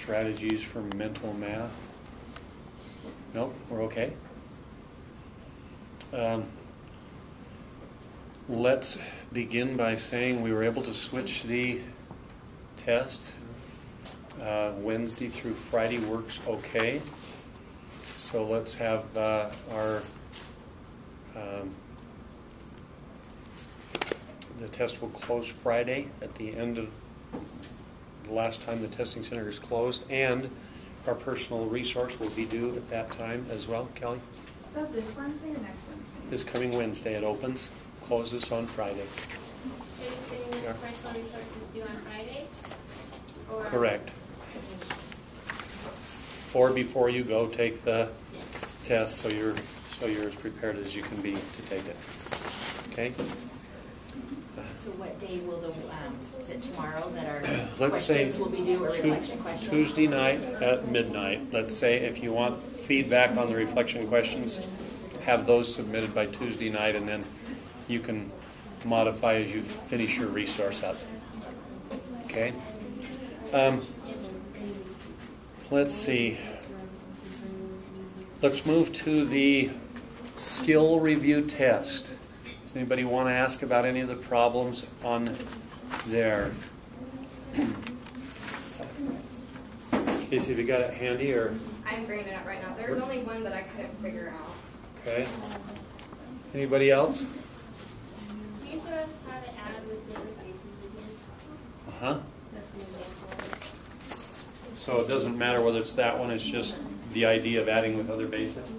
strategies for mental math? Nope, we're okay. Let's begin by saying we were able to switch the test. Wednesday through Friday works okay. So let's have the test will close Friday at the end of the last time the testing center is closed, and our personal resource will be due at that time as well. Kelly? Is that this Wednesday or next Wednesday? This coming Wednesday it opens, closes on Friday. So you're saying that the personal resource is due on Friday? Or Correct. Or before you go, take the test so you're as prepared as you can be to take it. Okay? So what day will the, is it tomorrow that our Let's questions say will be due, or reflection questions? Tuesday night at midnight. Let's say if you want feedback on the reflection questions, have those submitted by Tuesday night, and then you can modify as you finish your resource up. Okay? Let's see. Let's move to the skill review test. Does anybody want to ask about any of the problems on there? Casey, have you got it handy, or? I'm bringing it up right now. There's only one that I couldn't figure out. Okay. Anybody else? Can you show us how to add with different bases again? Uh-huh. That's an example. So it doesn't matter whether it's that one, it's just the idea of adding with other bases.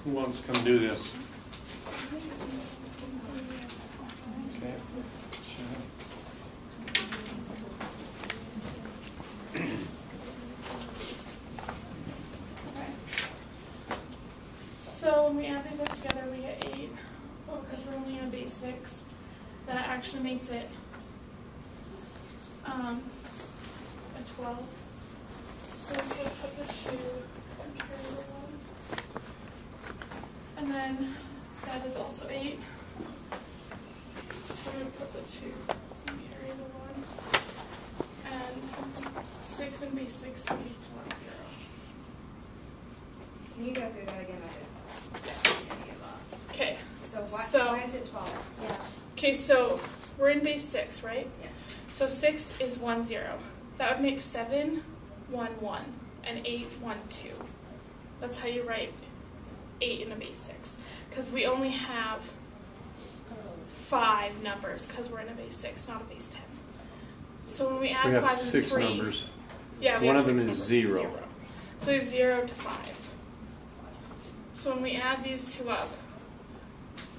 Who wants to come do this? Okay. So when we add these up together, we get 8. Oh, because we're only on base 6. That actually makes it a 12. So we'll put the 2 and carry the 1. And then that is also 8. So we put the 2 and carry the 1. And 6 and base 6 is 1, 0. Can you go through that again? I didn't Yes. see any of that. Okay. So why is it 12? Yeah. Okay, so we're in base 6, right? Yes. So 6 is 1, 0. That would make 7, 1, 1, and 8, 1, 2. That's how you write 8 in a base 6. Because we only have 5 numbers because we're in a base 6, not a base 10. So when we add 5 and 3... 6 numbers. Yeah, we One have of them 6 is numbers. 0. So we have 0 to 5. So when we add these two up,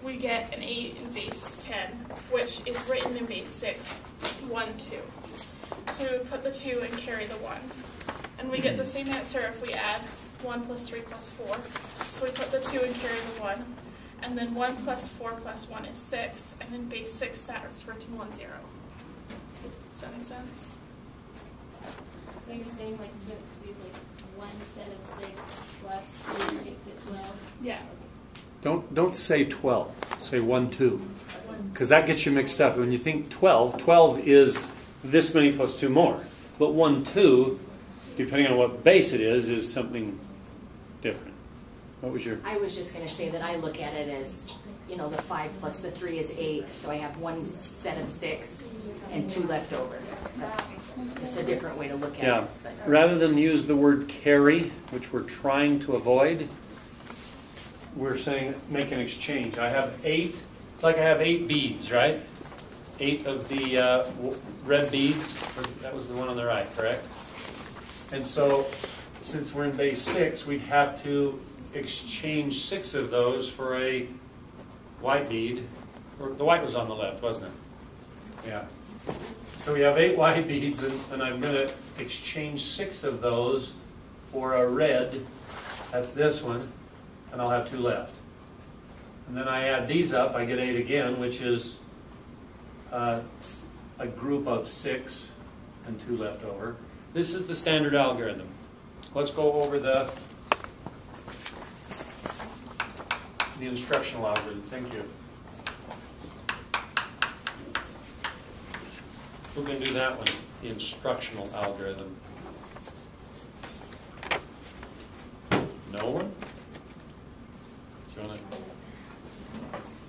we get an 8 in base 10, which is written in base 6, 1, 2. So we would put the 2 and carry the 1. And we get the same answer if we add 1 plus 3 plus 4. So we put the 2 and carry the 1. And then 1 plus 4 plus 1 is 6. And in base 6, that is written 1, 0. Does that make sense? So you're saying like so we have like one set of 6 plus 2 makes it 12? Yeah. Don't say 12. Say 1, 2. Because that gets you mixed up. When you think 12, 12 is this many plus 2 more. But 1, 2, depending on what base it is something different. What was your... I was just going to say that I look at it as, you know, the 5 plus the 3 is 8, so I have one set of 6 and 2 left over. That's just a different way to look at it. But, Rather than use the word carry, which we're trying to avoid, we're saying make an exchange. I have 8. It's like I have 8 beads, right? 8 of the red beads. That was the one on the right, correct? And so, since we're in base 6, we'd have to exchange 6 of those for a white bead. Or the white was on the left, wasn't it? Yeah. So we have 8 white beads, and I'm going to exchange 6 of those for a red. That's this one, and I'll have 2 left. And then I add these up, I get 8 again, which is a group of 6 and 2 left over. This is the standard algorithm. Let's go over the instructional algorithm. Thank you. Who can do that one? The instructional algorithm. No one? Do you want to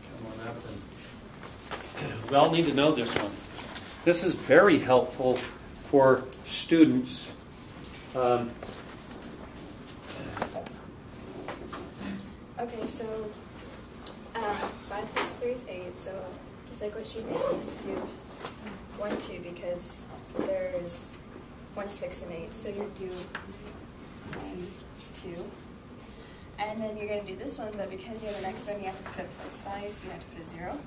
come on up and... We all need to know this one. This is very helpful for students. Okay, so 5 plus 3 is 8, so just like what she did, you have to do 1, 2, because there's 1, 6, and 8, so you do 1, 2. And then you're going to do this one, but because you're the next one, you have to put a place value, so you have to put a 0.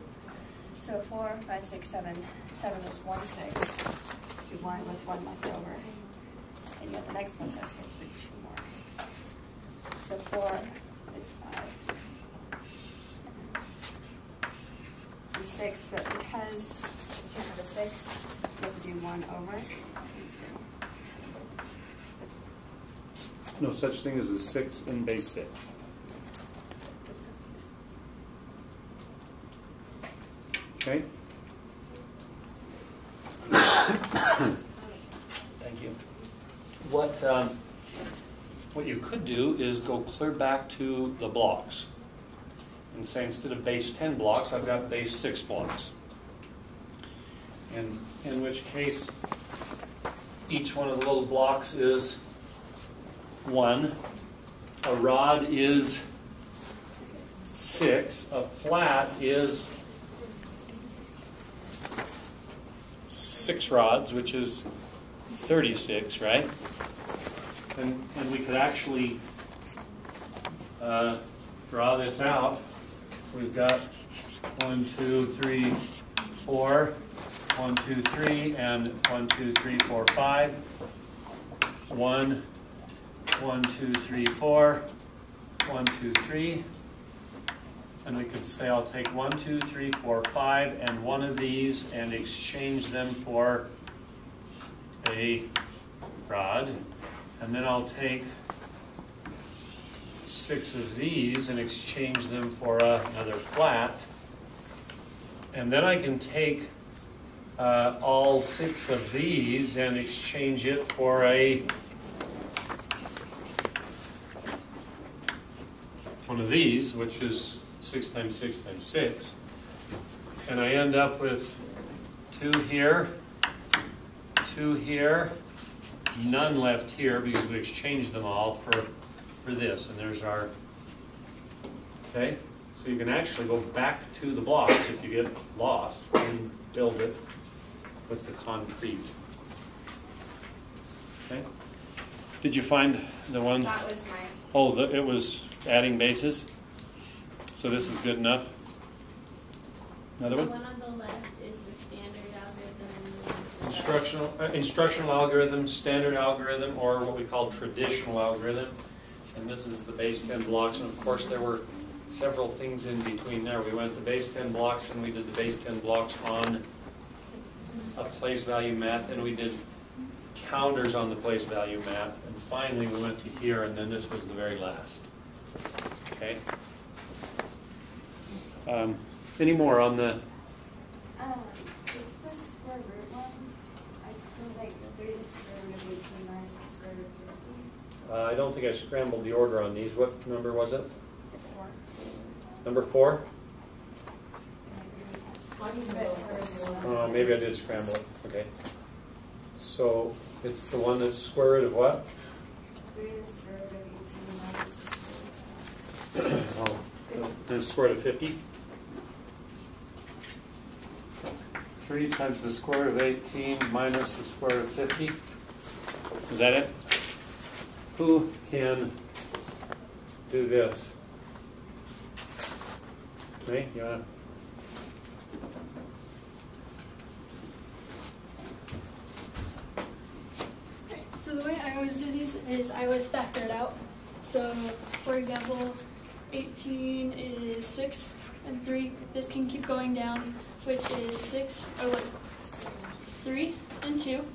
So 4, 5, 6, 7. 7 is 1, 6. So you 1 with 1 left over. And you have the next process, so you have to put 2 more. So 4 is 5. And 6, but because you can't have a 6, you have to do 1 over and 0. No such thing as a 6 in base 6. Does that make sense? Okay? Thank you. What you could do is go clear back to the blocks and say instead of base 10 blocks, I've got base 6 blocks. And in which case, each one of the little blocks is 1. A rod is 6. A flat is 6 rods, which is 36, right? And we could actually draw this out. We've got 1, 2, 3, 4, 1, 2, 3, and 1, 2, 3, 4, 5. 1, 1, 2, 3, 4, 1, 2, 3. And we could say I'll take 1, 2, 3, 4, 5, and one of these and exchange them for a rod. And then I'll take 6 of these and exchange them for another flat. And then I can take all 6 of these and exchange it for one of these, which is 6 times 6 times 6. And I end up with 2 here, 2 here, none left here because we exchanged them all for this. And there's our, okay? So you can actually go back to the blocks if you get lost and build it with the concrete. Okay? Did you find the one? That was my. Oh, it was adding bases? So this is good enough? Another The one? one on the left is the standard algorithm. And the one on the right. Instructional algorithm, standard algorithm, or what we call traditional algorithm. And this is the base 10 blocks. And of course there were several things in between there. We went to base 10 blocks and we did the base 10 blocks on a place value map. Then we did counters on the place value map. And finally we went to here, and then this was the very last. Okay? Any more on the... It's the square root one. It's like the 3 is square root of 18 minus the square root of 50. I don't think I scrambled the order on these. What number was it? 4. Number 4? But Maybe I did scramble it. Okay. So it's the one that's square root of what? 3 is square root of 18 minus the square root of 50. The square root of 50. 3 times the square root of 18 minus the square root of 50. Is that it? Who can do this? Okay, you wanna? the way I always do these is I always factor it out. So, for example, 18 is 6 and 3. This can keep going down, which is 3 and 2.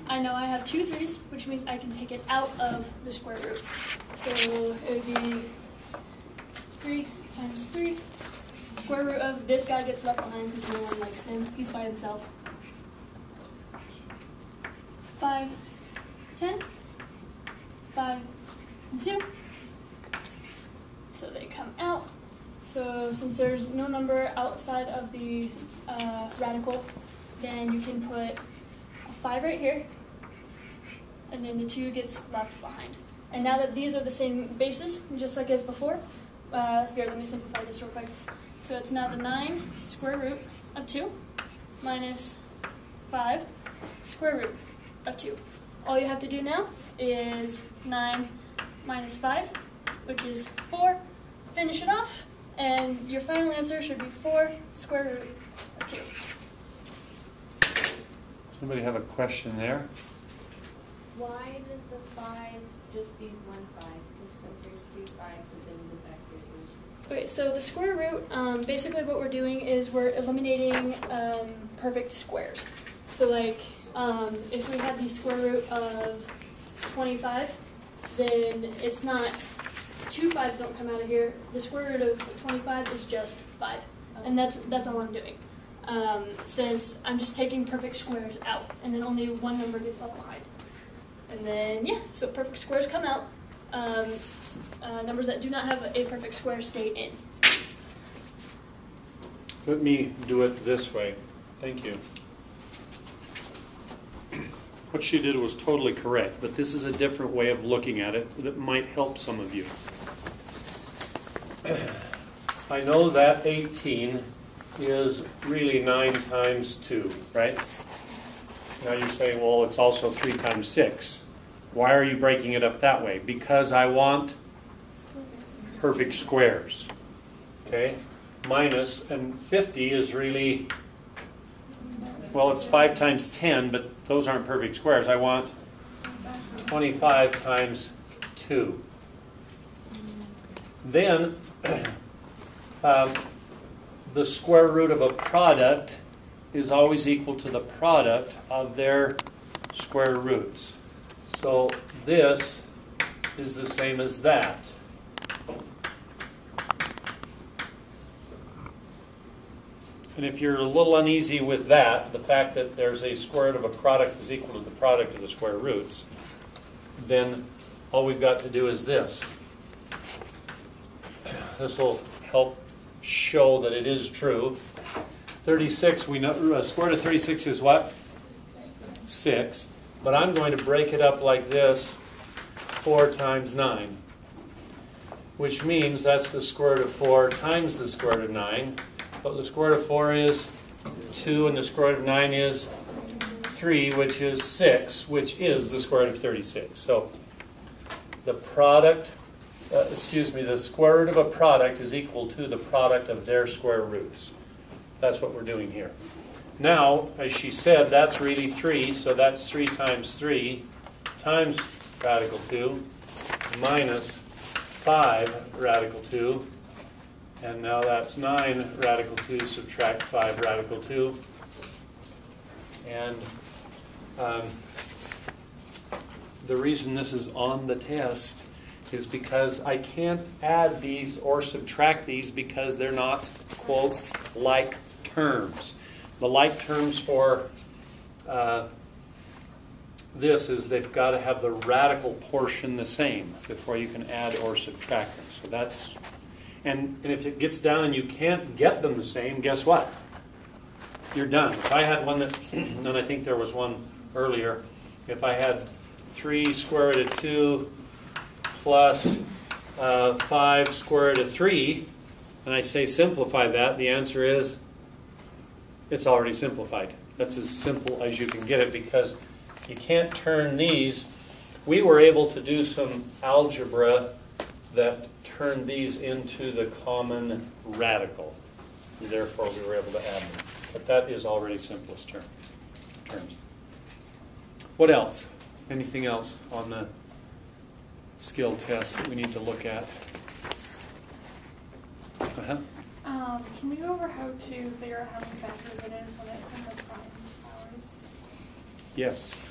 I know I have 2 3's, which means I can take it out of the square root. So it would be 3 times 3. Square root of this guy gets left behind because no one likes him. He's by himself. 5, 10, 5, and 2. So they come out. So since there's no number outside of the radical, then you can put a 5 right here, and then the 2 gets left behind. And now that these are the same bases, just like as before, here, let me simplify this real quick. So it's now the 9 square root of 2 minus 5 square root of 2. All you have to do now is 9 minus 5, which is 4. Finish it off, and your final answer should be 4 square root of 2. Somebody have a question there? Why does the 5 just be 1 5? Because since there's 2 5s within the factorization. Okay, so the square root, basically what we're doing is we're eliminating perfect squares. So like, if we had the square root of 25, then it's not, 2 5s don't come out of here. The square root of 25 is just 5. And that's all I'm doing. Since I'm just taking perfect squares out, and then only one number gets left behind. And then, yeah, so perfect squares come out. Numbers that do not have a perfect square stay in. Let me do it this way. Thank you. What she did was totally correct, but this is a different way of looking at it that might help some of you. I know that 18 is really 9 times 2, right? Now you're saying, well, it's also 3 times 6. Why are you breaking it up that way? Because I want perfect squares. Okay? Minus, and 50 is really, well, it's 5 times 10, but those aren't perfect squares. I want 25 times 2. Then, the square root of a product is always equal to the product of their square roots. So this is the same as that. And if you're a little uneasy with that, the fact that there's a square root of a product is equal to the product of the square roots, then all we've got to do is this. This will help show that it is true. 36, we know, square root of 36 is what? 6. But I'm going to break it up like this, 4 times 9. Which means that's the square root of 4 times the square root of 9. But the square root of 4 is 2, and the square root of 9 is 3, which is 6, which is the square root of 36. So the product, the square root of a product is equal to the product of their square roots. That's what we're doing here. Now, as she said, that's really 3, so that's 3 times 3 times radical 2 minus 5 radical 2. And now that's 9 radical 2 subtract 5 radical 2. And the reason this is on the test is because I can't add these or subtract these because they're not, quote, like terms. The like terms for this is they've got to have the radical portion the same before you can add or subtract them. So that's, and if it gets down and you can't get them the same, guess what? You're done. If I had one that, and I think there was one earlier, if I had 3 square root of 2 plus 5 square root of 3, and I say simplify that, the answer is it's already simplified. That's as simple as you can get it because you can't turn these. We were able to do some algebra that turned these into the common radical. Therefore, we were able to add them. But that is already simplest terms. What else? Anything else on the skill test that we need to look at? Uh-huh. Can we go over how to figure out how many factors it is when it's in the prime powers? Yes.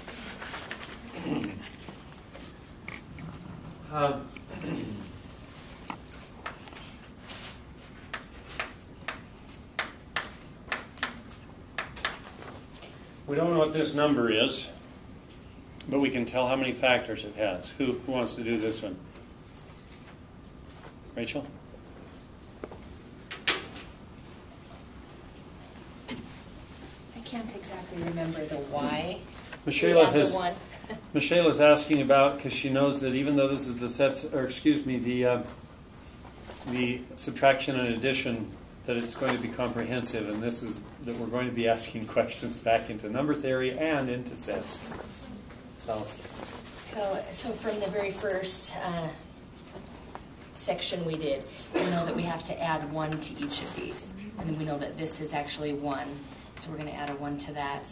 We don't know what this number is, but we can tell how many factors it has. Who wants to do this one? Rachel? I can't exactly remember the why. Michelle is asking about, because she knows that even though this is the sets, or excuse me, the subtraction and addition, that it's going to be comprehensive, and this is that we're going to be asking questions back into number theory and into sets. So from the very first section we did, we know that we have to add 1 to each of these. And then we know that this is actually 1. So we're going to add a 1 to that,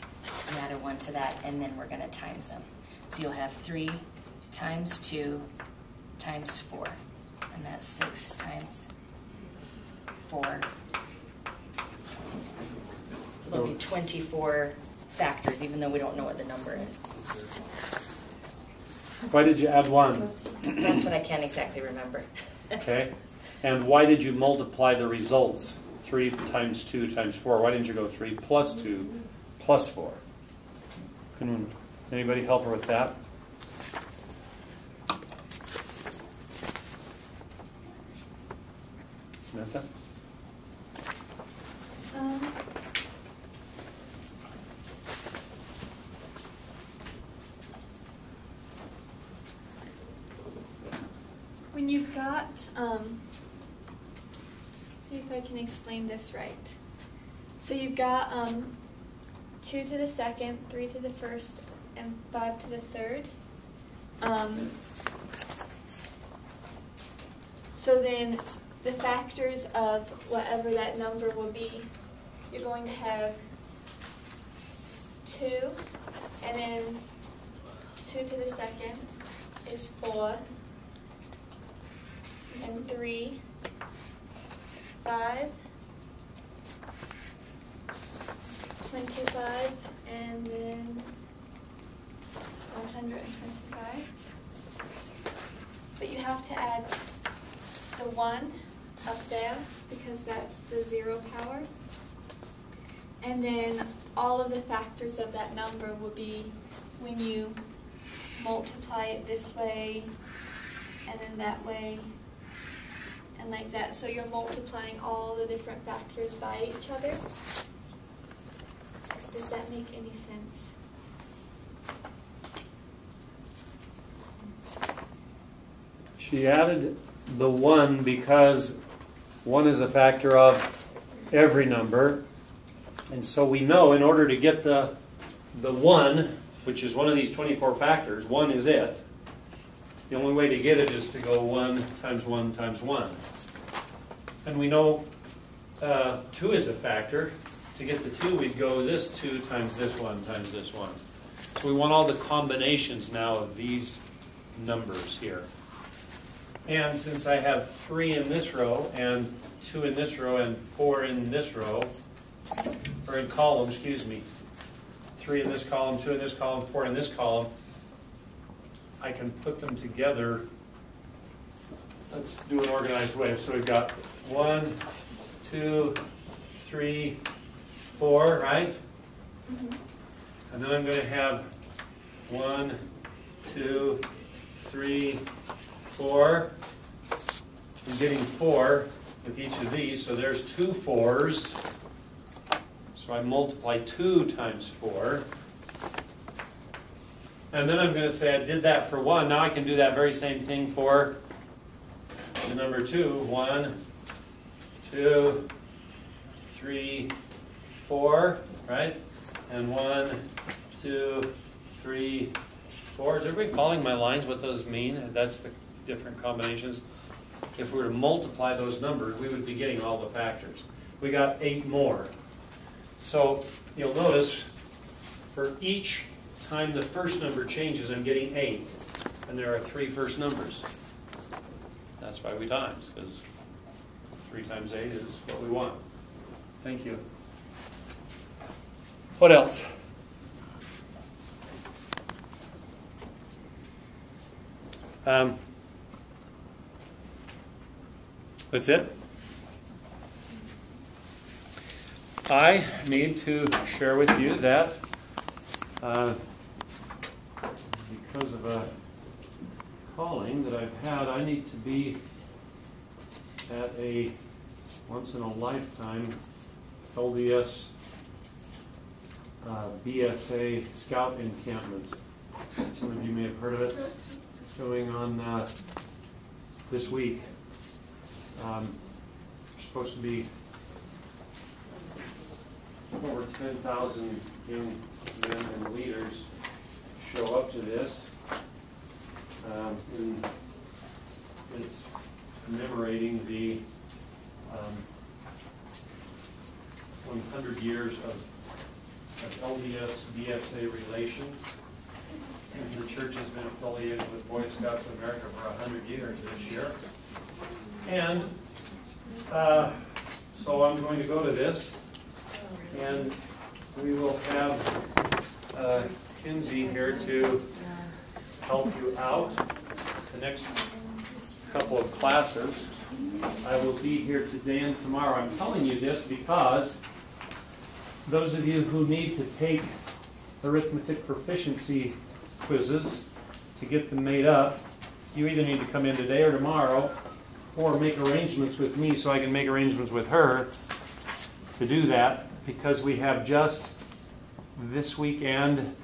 and add a 1 to that, and then we're going to times them. So you'll have 3 times 2 times 4. And that's 6 times 4. So there'll be 24 factors, even though we don't know what the number is. Why did you add 1? That's what I can't exactly remember. Okay. And why did you multiply the results? 3 times 2 times 4. Why didn't you go 3 plus 2 plus 4? Can anybody help her with that? Samantha? When you've got, see if I can explain this right. So you've got 2 to the second, 3 to the first, and 5 to the third. So then the factors of whatever that number will be, you're going to have 2, and then 2 to the second is 4, and 3, 5, 25, and then 125. But you have to add the 1 up there because that's the 0 power. And then all of the factors of that number will be when you multiply it this way and then that way and like that. So you're multiplying all the different factors by each other. Does that make any sense? She added the 1 because 1 is a factor of every number. And so we know in order to get the 1, which is one of these 24 factors, 1 is it. The only way to get it is to go 1 times 1 times 1. And we know 2 is a factor. To get the 2, we'd go this 2 times this 1 times this 1. So we want all the combinations now of these numbers here. And since I have 3 in this row, and 2 in this row, and 4 in this row, or in column, excuse me, 3 in this column, 2 in this column, 4 in this column, I can put them together. Let's do an organized way. So we've got 1, 2, 3, 4, right? Mm-hmm. And then I'm going to have 1, 2, 3, 4. I'm getting 4 with each of these, so there's 2 4s. So I multiply 2 times 4. And then I'm going to say I did that for 1. Now I can do that very same thing for the number 2. 1, 2, 3, 4, right? And 1, 2, 3, 4. Is everybody following my lines, what those mean? That's the different combinations. If we were to multiply those numbers, we would be getting all the factors. We got 8 more. So you'll notice for each time the first number changes, I'm getting 8. And there are 3 first numbers. That's why we times, because 3 times 8 is what we want. Thank you. What else? That's it. I need to share with you that because of a calling that I've had, I need to be at a once-in-a-lifetime LDS BSA Scout encampment. Some of you may have heard of it. It's going on this week. There's supposed to be over 10,000 young men and leaders show up to this. And it's commemorating the 100 years of LDS BSA relations. The church has been affiliated with Boy Scouts of America for 100 years this year. And so I'm going to go to this, and we will have Kinsey here to help you out. The next couple of classes, I will be here today and tomorrow. I'm telling you this because those of you who need to take arithmetic proficiency quizzes to get them made up, you either need to come in today or tomorrow, or make arrangements with me so I can make arrangements with her to do that, because we have just this week and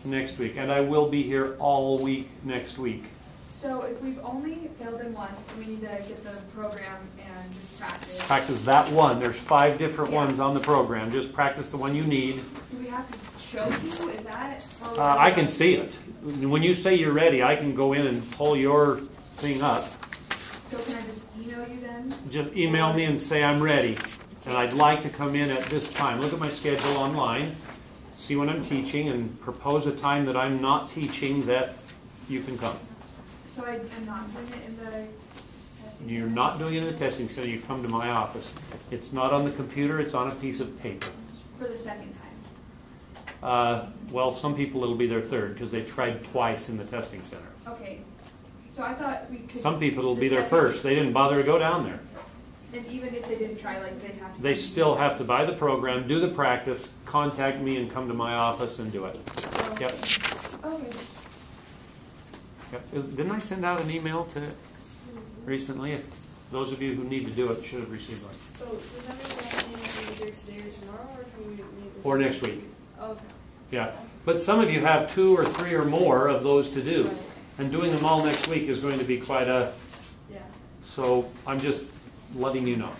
next week, and I will be here all week next week. So if we've only failed in one, we need to get the program and just practice. Practice that one. There's 5 different ones on the program. Just practice the one you need. Do we have to show you? Is that? Or I can see it. When you say you're ready, I can go in and pull your thing up. So can I just email you then? Just email me and say I'm ready. And I'd like to come in at this time. Look at my schedule online, see when I'm teaching, and propose a time that I'm not teaching that you can come. So I am not doing it in the testing You're center? not doing it in the testing center, you come to my office. It's not on the computer, it's on a piece of paper. For the second time? Well, some people it'll be their third, because they tried twice in the testing center. Okay. So I thought we could... Some people it'll be the their second- first, they didn't bother to go down there. And even if they didn't try, like, they'd have to... They still have to buy the program, do the practice, contact me and come to my office and do it. Okay. Yep. Okay. Yep. Didn't I send out an email to recently? Those of you who need to do it should have received one. So does that mean that we do it today or tomorrow, or can we meet this? Or next week. Okay. Yeah. But some of you have 2 or 3 or more of those to do. Right. And doing them all next week is going to be quite a... Yeah. So I'm just letting you know.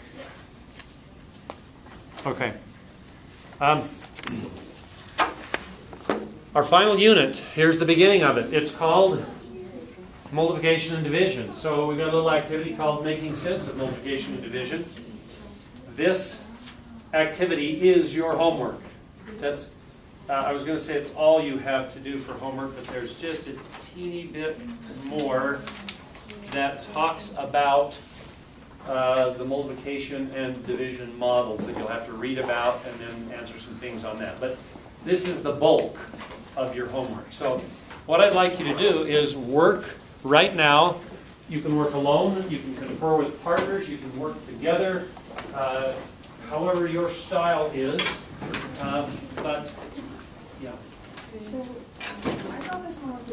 Okay. Our final unit, here's the beginning of it. It's called multiplication and division. So we've got a little activity called making sense of multiplication and division. This activity is your homework. That's, I was going to say it's all you have to do for homework, but there's just a teeny bit more that talks about the multiplication and division models that you'll have to read about and then answer some things on that. But this is the bulk of your homework. So what I'd like you to do is work right now. You can work alone, you can confer with partners, you can work together, however your style is. But, yeah. So, I thought this one was